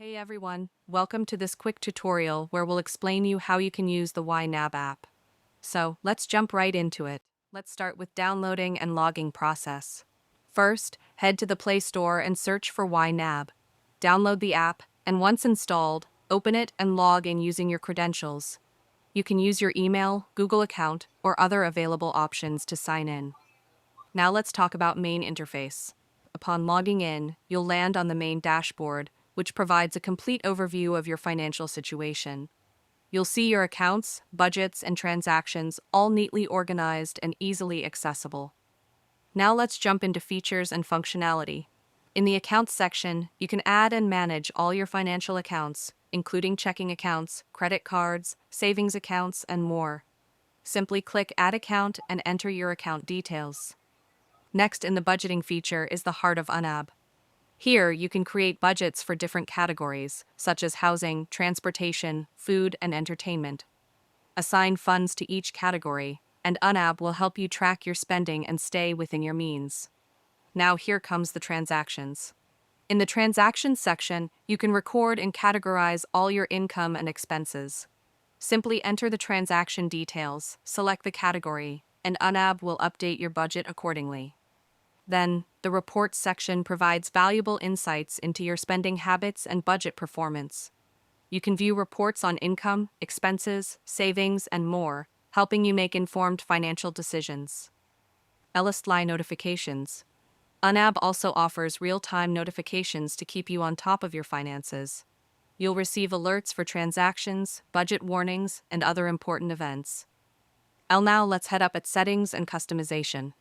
Hey everyone, welcome to this quick tutorial where we'll explain you how you can use the YNAB app. So, let's jump right into it. Let's start with downloading and logging process. First, head to the Play Store and search for YNAB. Download the app, and once installed, open it and log in using your credentials. You can use your email, Google account, or other available options to sign in. Now let's talk about main interface. Upon logging in, you'll land on the main dashboard, which provides a complete overview of your financial situation. You'll see your accounts, budgets, and transactions all neatly organized and easily accessible. Now let's jump into features and functionality. In the Accounts section, you can add and manage all your financial accounts, including checking accounts, credit cards, savings accounts, and more. Simply click Add Account and enter your account details. Next in the budgeting feature is the heart of YNAB. Here, you can create budgets for different categories, such as housing, transportation, food, and entertainment. Assign funds to each category, and YNAB will help you track your spending and stay within your means. Now here comes the transactions. In the Transactions section, you can record and categorize all your income and expenses. Simply enter the transaction details, select the category, and YNAB will update your budget accordingly. Then, the Reports section provides valuable insights into your spending habits and budget performance. You can view reports on income, expenses, savings, and more, helping you make informed financial decisions. LSTLI notifications. YNAB also offers real-time notifications to keep you on top of your finances. You'll receive alerts for transactions, budget warnings, and other important events. Now let's head up at Settings and Customization.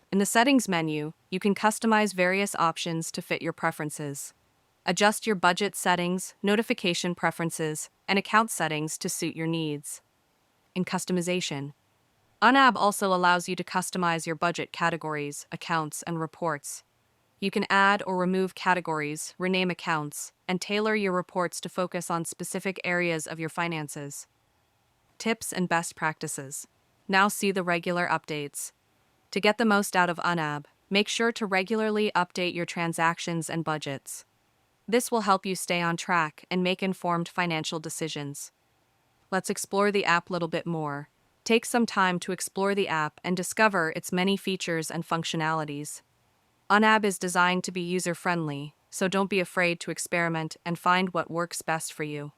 In the Settings menu, you can customize various options to fit your preferences. Adjust your budget settings, notification preferences, and account settings to suit your needs. In Customization, YNAB also allows you to customize your budget categories, accounts, and reports. You can add or remove categories, rename accounts, and tailor your reports to focus on specific areas of your finances. Tips and best practices. Now see the regular updates. To get the most out of YNAB, make sure to regularly update your transactions and budgets. This will help you stay on track and make informed financial decisions. Let's explore the app a little bit more. Take some time to explore the app and discover its many features and functionalities. YNAB is designed to be user-friendly, so don't be afraid to experiment and find what works best for you.